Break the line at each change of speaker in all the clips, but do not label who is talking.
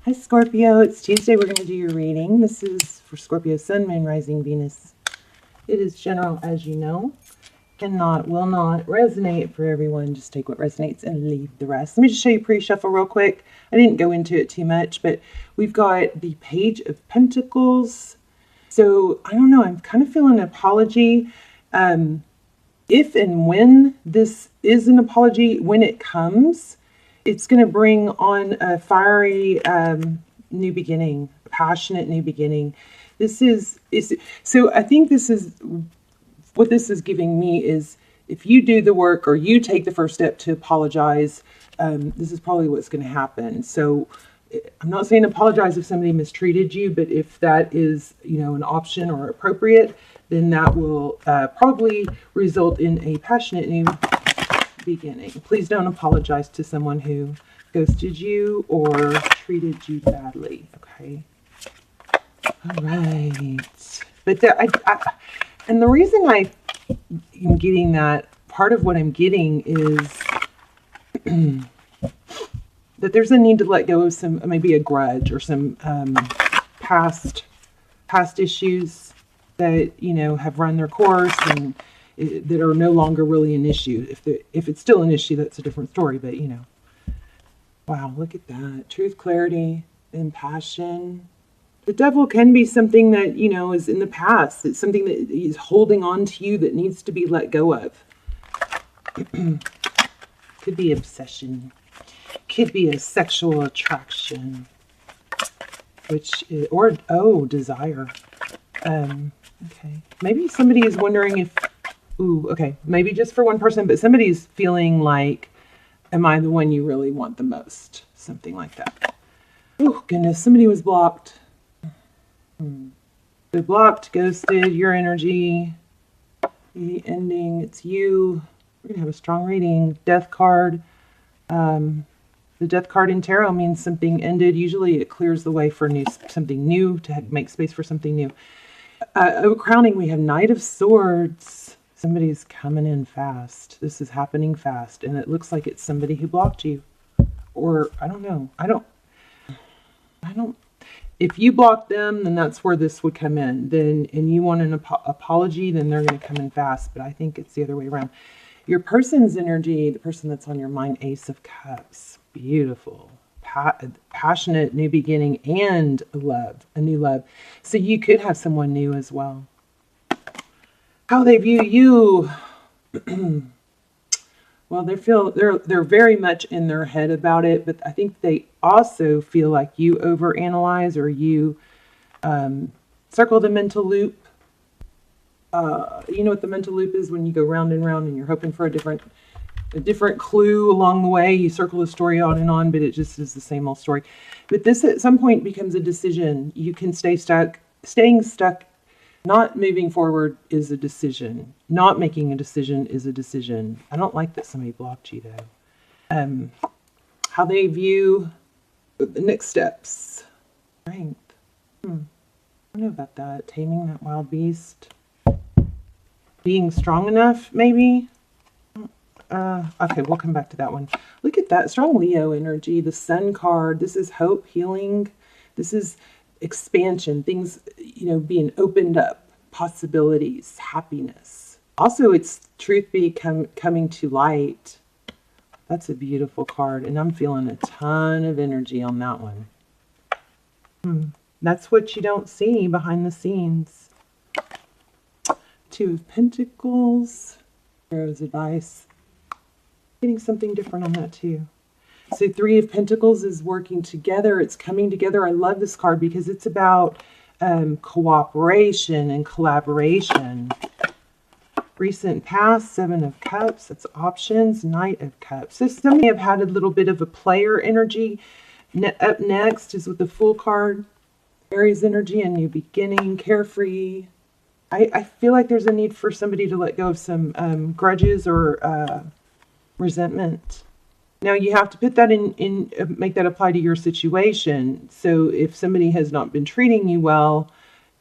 Hi Scorpio, it's Tuesday. We're going to do your reading. This is for Scorpio Sun, Moon, Rising, Venus. It is general, as you know. Will not resonate for everyone. Just take what resonates and leave the rest. Let me just show you pre-shuffle real quick. I didn't go into it too much, but we've got the Page of Pentacles. So, I don't know, I'm kind of feeling an apology. If and when this is an apology, when it comes, it's going to bring on a fiery new beginning, a passionate new beginning. So I think this is what this is giving me is if you do the work or you take the first step to apologize, this is probably what's going to happen. So I'm not saying apologize if somebody mistreated you, but if that is, an option or appropriate, then that will probably result in a passionate new beginning. Please don't apologize to someone who ghosted you or treated you badly. Okay. All right. But and the reason I am getting that, part of what I'm getting is that there's a need to let go of some, maybe a grudge or some past issues that, have run their course and that are no longer really an issue. If it's still an issue, that's a different story, but wow, look at that. Truth, clarity, and passion. The devil can be something that, is in the past. It's something that is holding on to you that needs to be let go of. Could be obsession. Could be a sexual attraction. Desire. Okay. Maybe somebody is wondering if, maybe just for one person, but somebody's feeling like, am I the one you really want the most? Something like that. Oh, goodness, somebody was blocked. They're blocked, ghosted, your energy. The ending, it's you. We're going to have a strong reading. Death card. The death card in tarot means something ended. Usually it clears the way for something new, to make space for something new. Crowning, we have Knight of Swords. Somebody's coming in fast. This is happening fast, and it looks like it's somebody who blocked you. Or, I don't know. I don't. If you blocked them, then that's where this would come in. And you want an apology, then they're going to come in fast. But I think it's the other way around. Your person's energy, the person that's on your mind, Ace of Cups. Beautiful. Passionate new beginning and a new love. So you could have someone new as well. How they view you. Well, they're very much in their head about it, but I think they also feel like you overanalyze or you circle the mental loop. You know what the mental loop is? When you go round and round and you're hoping for a different clue along the way. You circle the story on and on, but it just is the same old story. But this at some point becomes a decision. You can stay stuck. Staying stuck, not moving forward is a decision. Not making a decision is a decision. I don't like that somebody blocked you though. How they view the next steps. Strength. I don't know about that. Taming that wild beast. Being strong enough, maybe. Okay, we'll come back to that one. Look at that. Strong Leo energy. The Sun card. This is hope, healing. This is expansion. Things, being opened up. Possibilities. Happiness. Also, it's truth coming to light. That's a beautiful card. And I'm feeling a ton of energy on that one. That's what you don't see behind the scenes. Two of Pentacles. Tarot's advice. Getting something different on that too. So Three of Pentacles is working together. It's coming together. I love this card because it's about cooperation and collaboration. Recent past, Seven of Cups. That's options. Knight of Cups. So some may have had a little bit of a player energy. Up next is with the Fool card. Aries energy, a new beginning, carefree. I feel like there's a need for somebody to let go of some grudges or resentment. Now you have to put that in make that apply to your situation. So if somebody has not been treating you well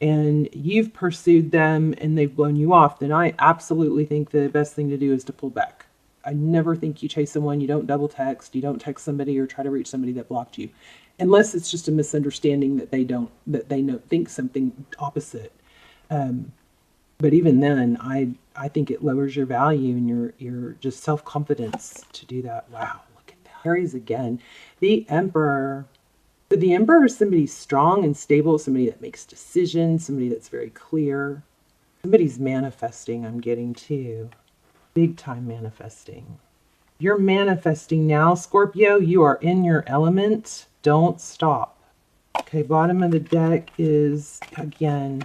and you've pursued them and they've blown you off, then I absolutely think the best thing to do is to pull back. I never think you chase someone, you don't double text, you don't text somebody or try to reach somebody that blocked you. unless it's just a misunderstanding that they think something opposite. But even then, I think it lowers your value and your just self-confidence to do that. Wow, look at that. Aries again. The Emperor. So the Emperor is somebody strong and stable, somebody that makes decisions, somebody that's very clear. Somebody's manifesting, I'm getting too. Big time manifesting. You're manifesting now, Scorpio. You are in your element. Don't stop. Okay, bottom of the deck is, again,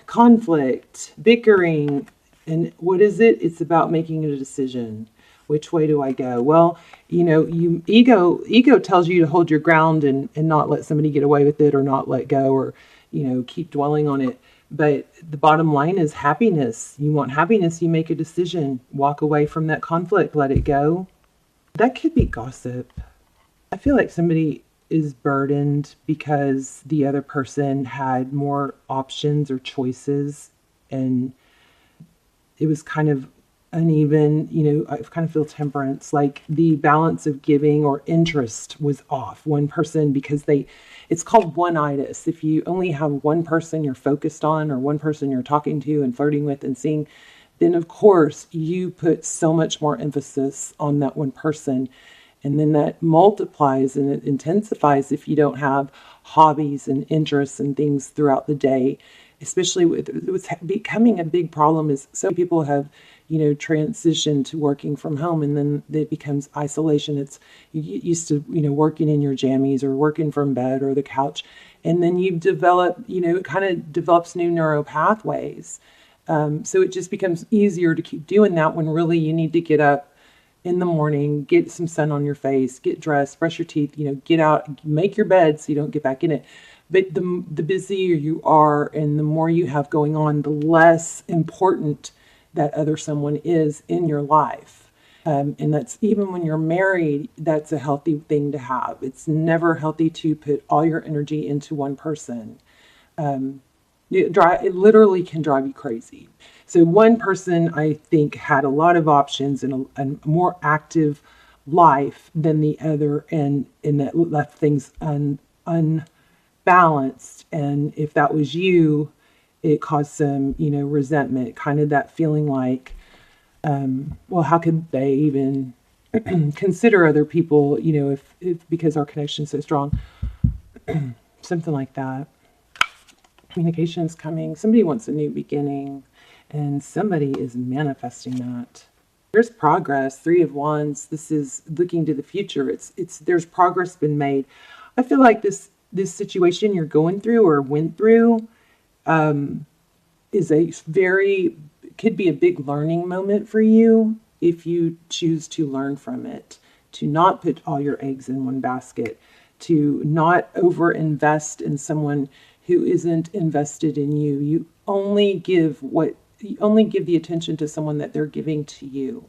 conflict, bickering, and what is it? It's about making a decision. Which way do I go? Well, ego tells you to hold your ground and not let somebody get away with it or not let go or, keep dwelling on it. But the bottom line is happiness. You want happiness, you make a decision. Walk away from that conflict, let it go. That could be gossip. I feel like somebody is burdened because the other person had more options or choices and it was kind of uneven. I kind of feel temperance, like the balance of giving or interest was off. One person, because it's called one-itis. If you only have one person you're focused on or one person you're talking to and flirting with and seeing, then of course you put so much more emphasis on that one person. And then that multiplies and it intensifies if you don't have hobbies and interests and things throughout the day, especially with what's becoming a big problem is so many people have, transitioned to working from home and then it becomes isolation. It's you used to, working in your jammies or working from bed or the couch. And then you develop, it kind of develops new neural pathways. So it just becomes easier to keep doing that when really you need to get up in the morning, get some sun on your face, get dressed, brush your teeth, get out, make your bed so you don't get back in it. But the busier you are and the more you have going on, the less important that other someone is in your life. And that's even when you're married, that's a healthy thing to have. It's never healthy to put all your energy into one person. It literally can drive you crazy. So one person, I think, had a lot of options and a more active life than the other, and that left things unbalanced. And if that was you, it caused some, resentment, kind of that feeling like, well, how could they even consider other people, if because our connection is so strong, something like that. Communication is coming. Somebody wants a new beginning. And somebody is manifesting that. There's progress. 3 of Wands. This is looking to the future. There's progress been made. I feel like this situation you're going through or went through could be a big learning moment for you if you choose to learn from it, to not put all your eggs in one basket, to not overinvest in someone who isn't invested in you. You only give the attention to someone that they're giving to you.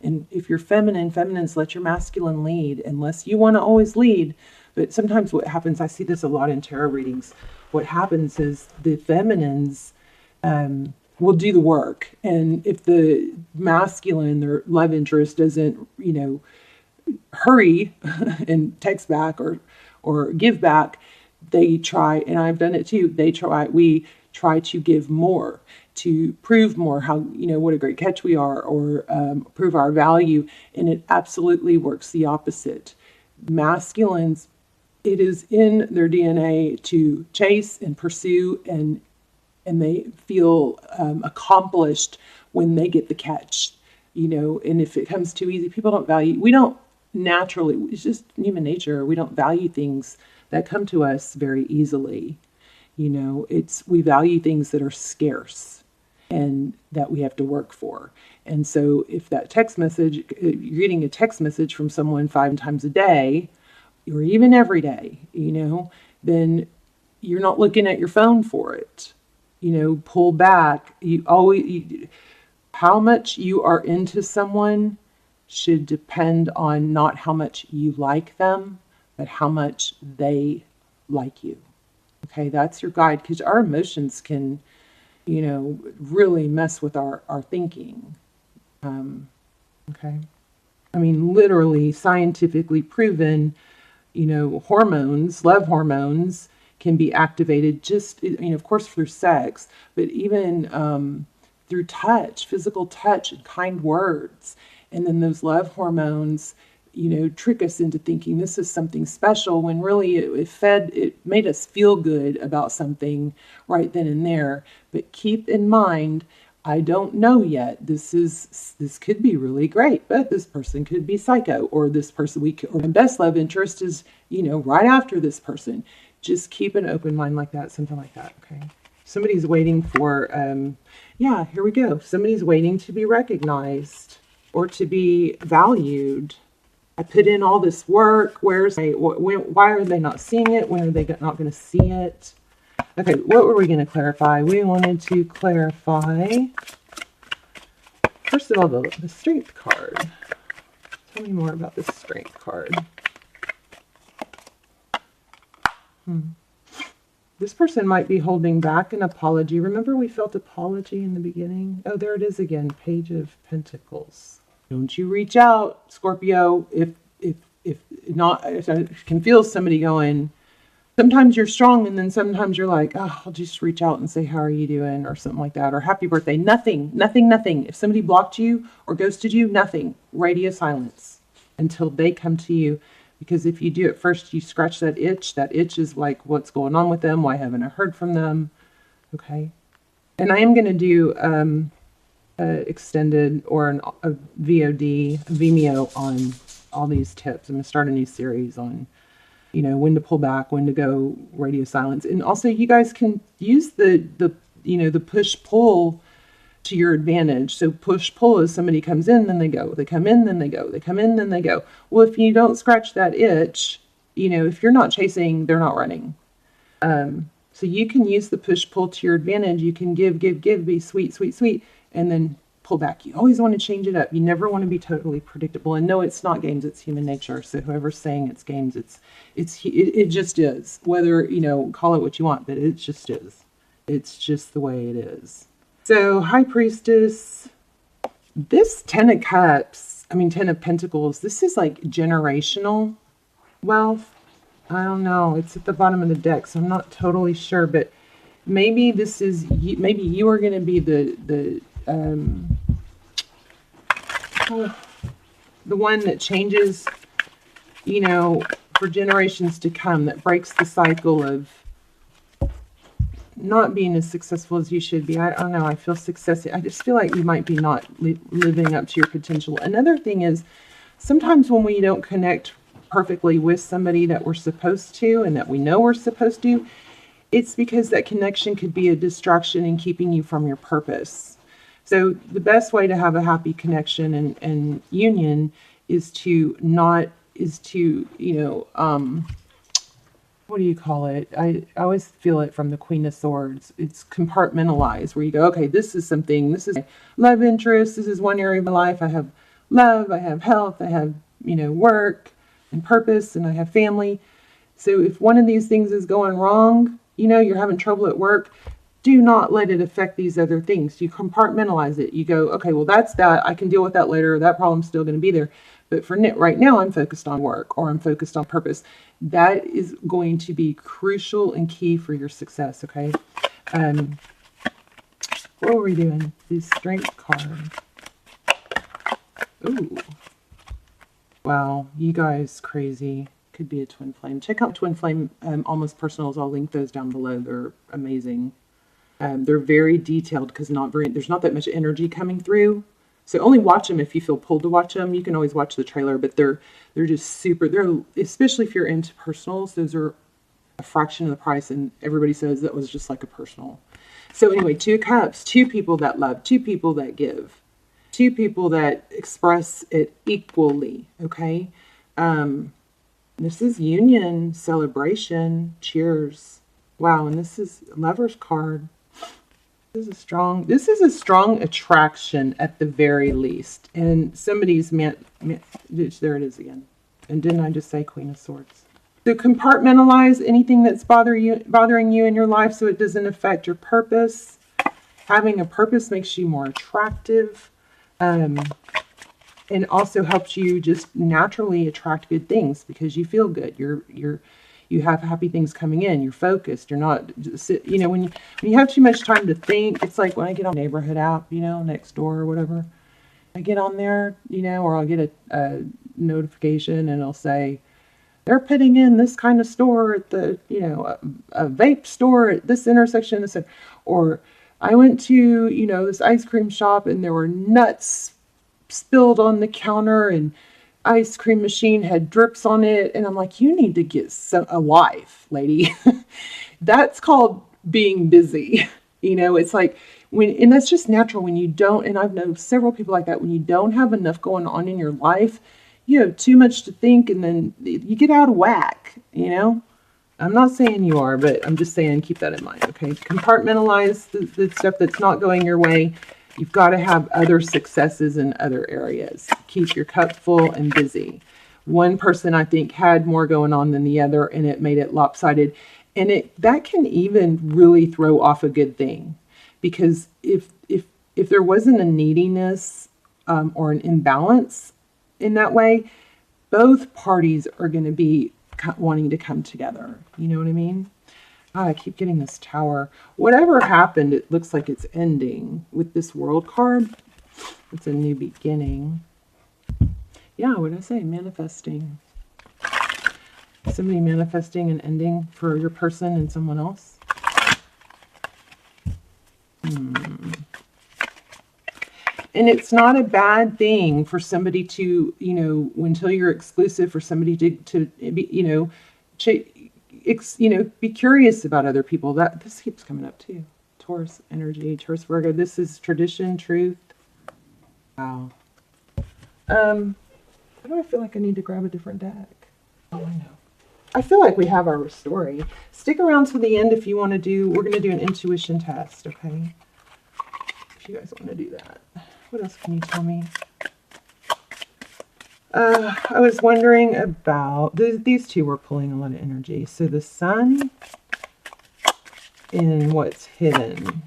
And if you're feminines, let your masculine lead, unless you want to always lead. But sometimes what happens, I see this a lot in tarot readings, what happens is the feminines will do the work. And if the masculine, their love interest doesn't, hurry and text back or give back, they try, and I've done it too, we try to give more, to prove more how, what a great catch we are, or prove our value. And it absolutely works the opposite. Masculines, it is in their DNA to chase and pursue, and they feel accomplished when they get the catch, and if it comes too easy, we don't naturally, it's just human nature. We don't value things that come to us very easily. We value things that are scarce and that we have to work for. And so if that text message, you're getting a text message from someone 5 times a day, or even every day, then you're not looking at your phone for it. Pull back. How much you are into someone should depend on not how much you like them, but how much they like you. Okay, that's your guide, because our emotions can, really mess with our thinking. Okay. I mean, literally, scientifically proven, you know, hormones, love hormones can be activated just, you know, of course through sex, but even through touch, physical touch and kind words. And then those love hormones, you know, trick us into thinking this is something special when really it made us feel good about something right then and there. But keep in mind, I don't know yet. This could be really great, but this person could be psycho, or this person or my best love interest is, you know, right after this person. Just keep an open mind like that, something like that. Okay. Somebody's waiting for, yeah, here we go. Somebody's waiting to be recognized or to be valued. I put in all this work. Why are they not seeing it? When are they not going to see it? Okay, what were we going to clarify? We wanted to clarify, first of all, the strength card. Tell me more about the strength card. This person might be holding back an apology. Remember we felt apology in the beginning? Oh, there it is again, Page of Pentacles. Don't you reach out, Scorpio, if not, if I can feel somebody going, sometimes you're strong and then sometimes you're like, oh, I'll just reach out and say, how are you doing? Or something like that. Or happy birthday. Nothing. If somebody blocked you or ghosted you, nothing. Radio silence until they come to you. Because if you do it first, you scratch that itch. That itch is like, what's going on with them? Why haven't I heard from them? Okay. And I am going to do extended or a VOD, a Vimeo on all these tips. I'm going to start a new series on, you know, when to pull back, when to go radio silence. And also you guys can use the push-pull to your advantage. So push-pull is somebody comes in, then they go. They come in, then they go. They come in, then they go. Well, if you don't scratch that itch, you know, if you're not chasing, they're not running. So you can use the push-pull to your advantage. You can give, be sweet, and then pull back. You always want to change it up. You never want to be totally predictable. And no, it's not games, it's human nature. So whoever's saying it's games, it just is. Whether, you know, call it what you want, but it just is. It's just the way it is. So High Priestess, this 10 of Cups, I mean 10 of Pentacles, this is like generational wealth. I don't know. It's at the bottom of the deck, so I'm not totally sure, but maybe this is, maybe you are going to be the one that changes, you know, for generations to come, that breaks the cycle of not being as successful as you should be. I don't know. I feel success. I just feel like you might be not living up to your potential. Another thing is sometimes when we don't connect perfectly with somebody that we're supposed to and that we know we're supposed to, it's because that connection could be a distraction in keeping you from your purpose. So the best way to have a happy connection and union is to, you know, what do you call it? I always feel it from the Queen of Swords. It's compartmentalized, where you go, okay, this is something, this is love interest, this is one area of my life. I have love, I have health, I have, you know, work and purpose, and I have family. So if one of these things is going wrong, you know, you're having trouble at work, do not let it affect these other things. You compartmentalize it. You go, okay, well, that's that. I can deal with that later. That problem's still going to be there. But for right now, I'm focused on work, or I'm focused on purpose. That is going to be crucial and key for your success, okay? What are we doing? The Strength card. Ooh. Wow, you guys crazy. Could be a twin flame. Check out Twin Flame Almost Personals. I'll link those down below. They're amazing. They're very detailed because there's not that much energy coming through. So only watch them if you feel pulled to watch them. You can always watch the trailer, but they're just super. Especially if you're into personals, those are a fraction of the price, and everybody says that was just like a personal. So anyway, 2 cups, 2 people that love, 2 people that give, 2 people that express it equally. Okay, this is union, celebration, cheers. Wow, and this is Lover's card. This is a strong attraction at the very least. And somebody's there it is again. And didn't I just say Queen of Swords? So compartmentalize anything that's bothering you in your life so it doesn't affect your purpose. Having a purpose makes you more attractive. and also helps you just naturally attract good things because you feel good. You have happy things coming in. You're focused. You're not just, you know, when you have too much time to think, it's like when I get on neighborhood app, you know, next door or whatever, I get on there, you know, or I'll get a notification and it'll say, they're putting in this kind of store at the, you know, a vape store at this intersection. Or I went to, you know, this ice cream shop and there were nuts spilled on the counter and ice cream machine had drips on it. And I'm like, you need to get a life, lady. That's called being busy. You know, it's like and that's just natural when you don't, and I've known several people like that, when you don't have enough going on in your life, you have too much to think and then you get out of whack, you know? I'm not saying you are, but I'm just saying keep that in mind, okay? Compartmentalize the stuff that's not going your way. You've got to have other successes in other areas. Keep your cup full and busy. One person, I think, had more going on than the other, and it made it lopsided. And that can even really throw off a good thing. Because if there wasn't a neediness or an imbalance in that way, both parties are going to be wanting to come together. You know what I mean? I keep getting this tower. Whatever happened, it looks like it's ending with this world card. It's a new beginning. Yeah, what did I say? Manifesting. Somebody manifesting an ending for your person and someone else. And it's not a bad thing for somebody to, you know, until you're exclusive, for somebody to be, you know, be curious about other people. This keeps coming up too. Taurus energy, Taurus Virgo. This is tradition, truth. Wow. Why do I feel like I need to grab a different deck? Oh, I know. I feel like we have our story. Stick around to the end if you want to we're going to do an intuition test, okay? If you guys want to do that. What else can you tell me? I was wondering about, these two were pulling a lot of energy. So the sun and what's hidden.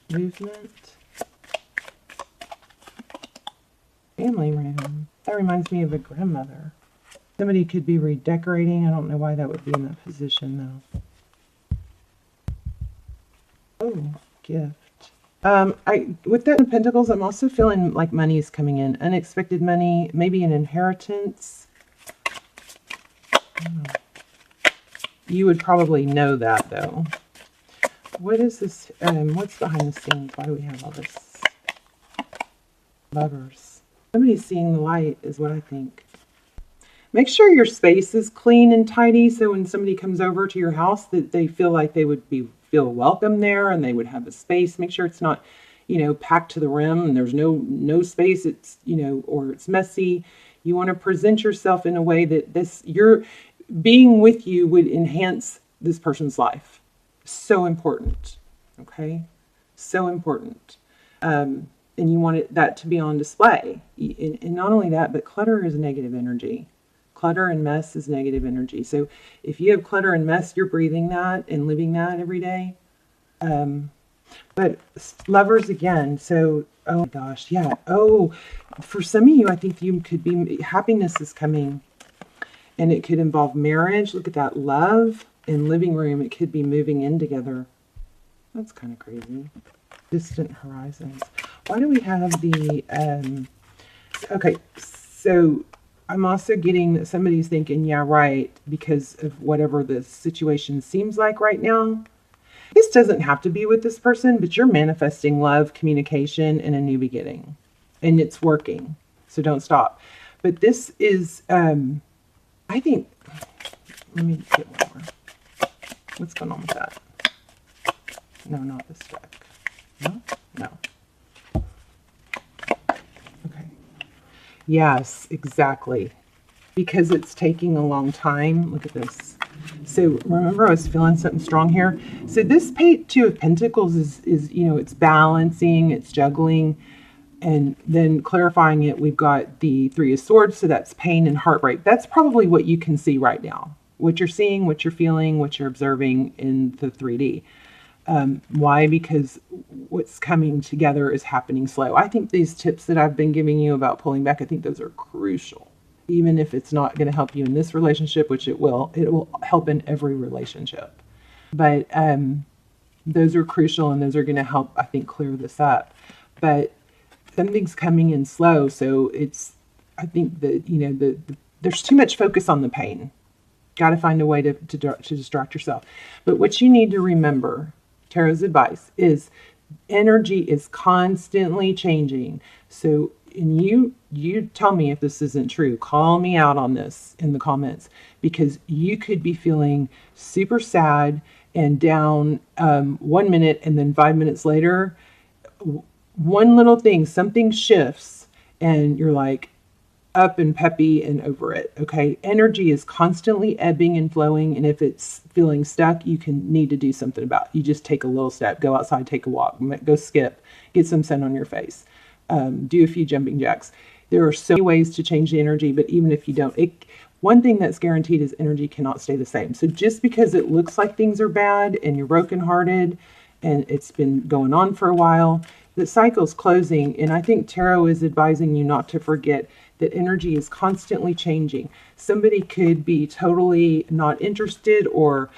Movement. Family room. That reminds me of a grandmother. Somebody could be redecorating. I don't know why that would be in that position though. Oh, gift. With that in Pentacles, I'm also feeling like money is coming in. Unexpected money, maybe an inheritance. You would probably know that though. What is this? What's behind the scenes? Why do we have all this? Lovers. Somebody's seeing the light is what I think. Make sure your space is clean and tidy so when somebody comes over to your house that they feel like they would feel welcome there and they would have a space. Make sure it's not, you know, packed to the rim and there's no space. It's, you know, or it's messy. You want to present yourself in a way that your being with you would enhance this person's life. So important. Okay. So important. And you want that to be on display. And not only that, but clutter is negative energy. Clutter and mess is negative energy. So if you have clutter and mess, you're breathing that and living that every day. But lovers again. So, oh my gosh. Yeah. Oh, for some of you, I think you could be, happiness is coming and it could involve marriage. Look at that. Love and living room. It could be moving in together. That's kind of crazy. Distant horizons. Why do we have the, okay. So I'm also getting that somebody's thinking, yeah, right, because of whatever the situation seems like right now. This doesn't have to be with this person, but you're manifesting love, communication, and a new beginning. And it's working, so don't stop. But this is, I think, let me get one more. What's going on with that? No, not this deck. No? No. Yes, exactly. Because it's taking a long time. Look at this. So remember I was feeling something strong here. So this Two of Pentacles is, you know, it's balancing, it's juggling, and then clarifying it, we've got the Three of Swords. So that's pain and heartbreak. That's probably what you can see right now. What you're seeing, what you're feeling, what you're observing in the 3D. Why? Because what's coming together is happening slow. I think these tips that I've been giving you about pulling back, I think those are crucial. Even if it's not going to help you in this relationship, which it will help in every relationship. But those are crucial, and those are going to help, I think, clear this up. But something's coming in slow, so I think that, there's too much focus on the pain. Got to find a way to distract yourself. But what you need to remember, Tarot's advice, is energy is constantly changing. So, and you tell me if this isn't true. Call me out on this in the comments, because you could be feeling super sad and down 1 minute, and then 5 minutes later, one little thing, something shifts, and you're like up and peppy and over it. Okay, energy is constantly ebbing and flowing, and if it's feeling stuck, you need to do something about it. You just take a little step, go outside, take a walk, go skip, get some sun on your face, do a few jumping jacks. There are so many ways to change the energy, but even if you don't, one thing that's guaranteed is energy cannot stay the same. So just because it looks like things are bad and you're brokenhearted and it's been going on for a while, the cycle's closing. And I think Tarot is advising you not to forget that energy is constantly changing. Somebody could be totally not interested or,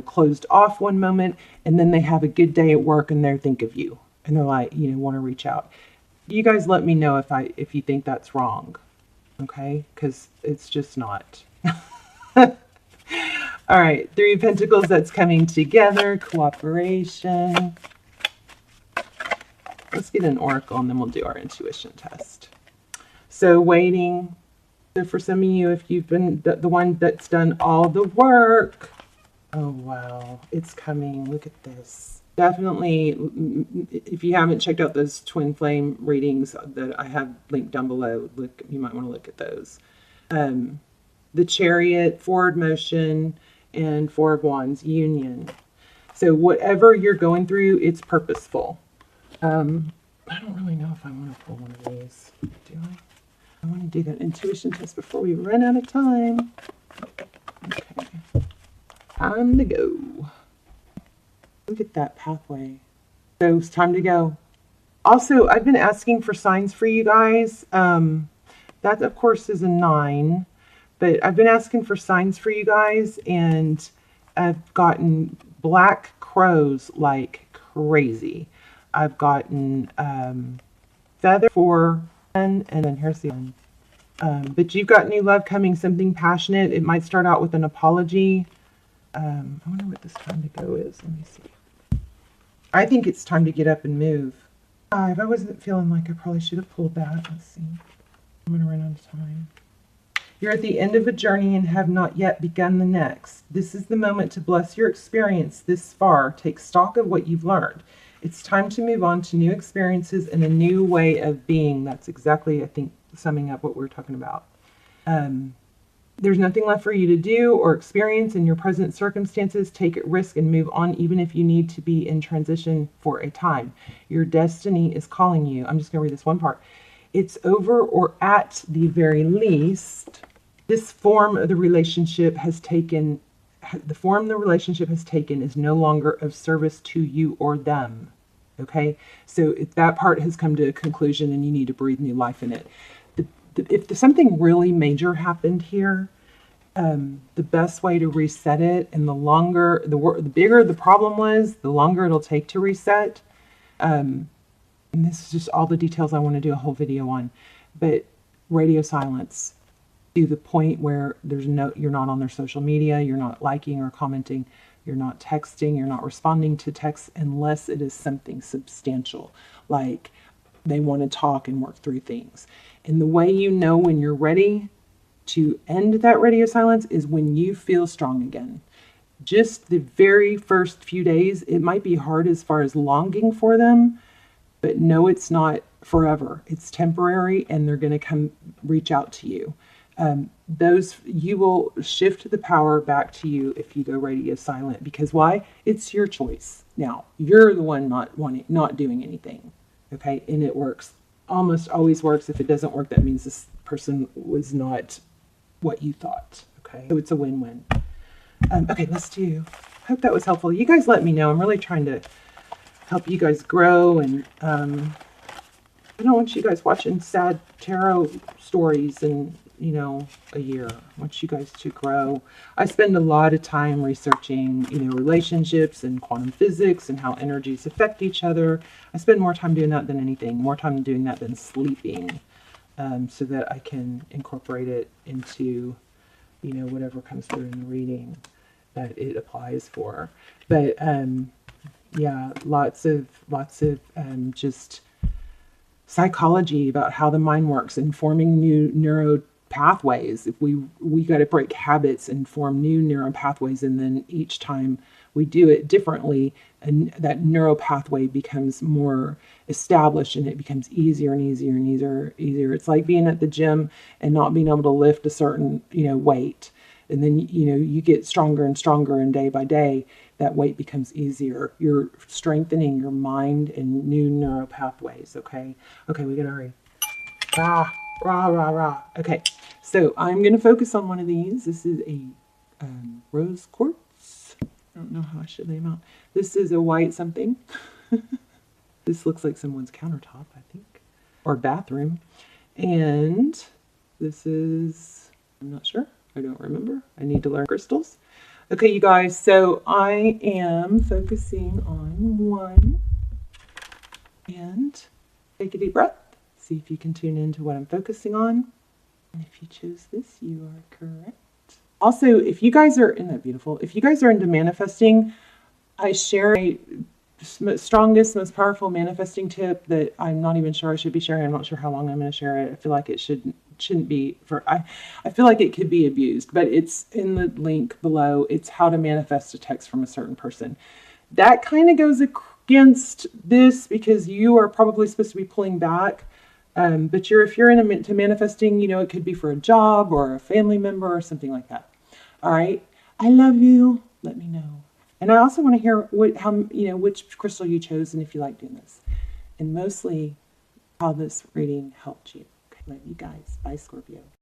closed off one moment, and then they have a good day at work and they think of you and they're like, want to reach out. You guys let me know if you think that's wrong. Okay, because it's just not. All right, Three of Pentacles, that's coming together, cooperation. Let's get an oracle and then we'll do our intuition test. So waiting. So for some of you, if you've been the one that's done all the work, oh wow, it's coming. Look at this. Definitely, if you haven't checked out those twin flame readings that I have linked down below, you might want to look at those. The Chariot, forward motion, and Four of Wands, union. So whatever you're going through, it's purposeful. I don't really know if I want to pull one of these. Do I? I want to do that intuition test before we run out of time. Okay. Time to go. Look at that pathway. So it's time to go. Also, I've been asking for signs for you guys. That, of course, is a 9. But I've been asking for signs for you guys, and I've gotten black crows like crazy. I've gotten feather for 10, and then here's the one. But you've got new love coming, something passionate. It might start out with an apology. I wonder what this time to go is. Let me see. I think it's time to get up and move. 5. I wasn't feeling like I probably should have pulled that. Let's see. I'm going to run out of time. You're at the end of a journey and have not yet begun the next. This is the moment to bless your experience this far. Take stock of what you've learned. It's time to move on to new experiences and a new way of being. That's exactly, I think, summing up what we're talking about. There's nothing left for you to do or experience in your present circumstances. Take a risk and move on, even if you need to be in transition for a time. Your destiny is calling you. I'm just going to read this one part. It's over, or at the very least, this form of the relationship has taken, the form the relationship has taken is no longer of service to you or them. Okay? So if that part has come to a conclusion and you need to breathe new life in it. If something really major happened here, the best way to reset it, and the bigger the problem was, the longer it'll take to reset. And this is just all the details I want to do a whole video on. But radio silence, to the point where you're not on their social media, you're not liking or commenting, you're not texting, you're not responding to texts unless it is something substantial, like they want to talk and work through things. And the way you know when you're ready to end that radio silence is when you feel strong again. Just the very first few days, it might be hard as far as longing for them, but no, it's not forever. It's temporary, and they're going to reach out to you. You will shift the power back to you if you go radio silent. Because why? It's your choice. Now, you're the one not doing anything. Okay, and it works. Almost always works. If it doesn't work, that means this person was not what you thought. Okay, so it's a win-win. Okay, let's do hope that was helpful. You guys let me know. I'm really trying to help you guys grow, and I don't want you guys watching sad tarot stories in, you know, a year. I want you guys to grow. I spend a lot of time researching, you know, relationships and quantum physics and how energies affect each other. I spend more time doing that than anything, more time doing that than sleeping, so that I can incorporate it into, you know, whatever comes through in the reading that it applies for. But yeah, lots of just psychology about how the mind works and forming new neuro pathways. If we got to break habits and form new neural pathways, and then each time we do it differently, and that neural pathway becomes more established, and it becomes easier and easier and easier. It's like being at the gym and not being able to lift a certain, you know, weight, and then, you know, you get stronger and stronger, and day by day that weight becomes easier. You're strengthening your mind and new neural pathways. Okay, we gotta hurry. Rah, rah, rah, rah. Okay, so I'm going to focus on one of these. This is a rose quartz. I don't know how I should lay them out. This is a white something. This looks like someone's countertop, I think, or bathroom. And this is, I'm not sure. I don't remember. I need to learn crystals. Okay, you guys, so I am focusing on one. And take a deep breath. See if you can tune into what I'm focusing on. And if you chose this, you are correct. Also, if you guys are, isn't that beautiful? If you guys are into manifesting, I share a strongest, most powerful manifesting tip that I'm not even sure I should be sharing. I'm not sure how long I'm going to share it. I feel like it shouldn't be for, I feel like it could be abused, but it's in the link below. It's how to manifest a text from a certain person. That kind of goes against this because you are probably supposed to be pulling back. But if you're into manifesting, you know, it could be for a job or a family member or something like that. All right. I love you. Let me know. And I also want to hear which crystal you chose and if you like doing this. And mostly how this reading helped you. Okay. Love you guys. Bye, Scorpio.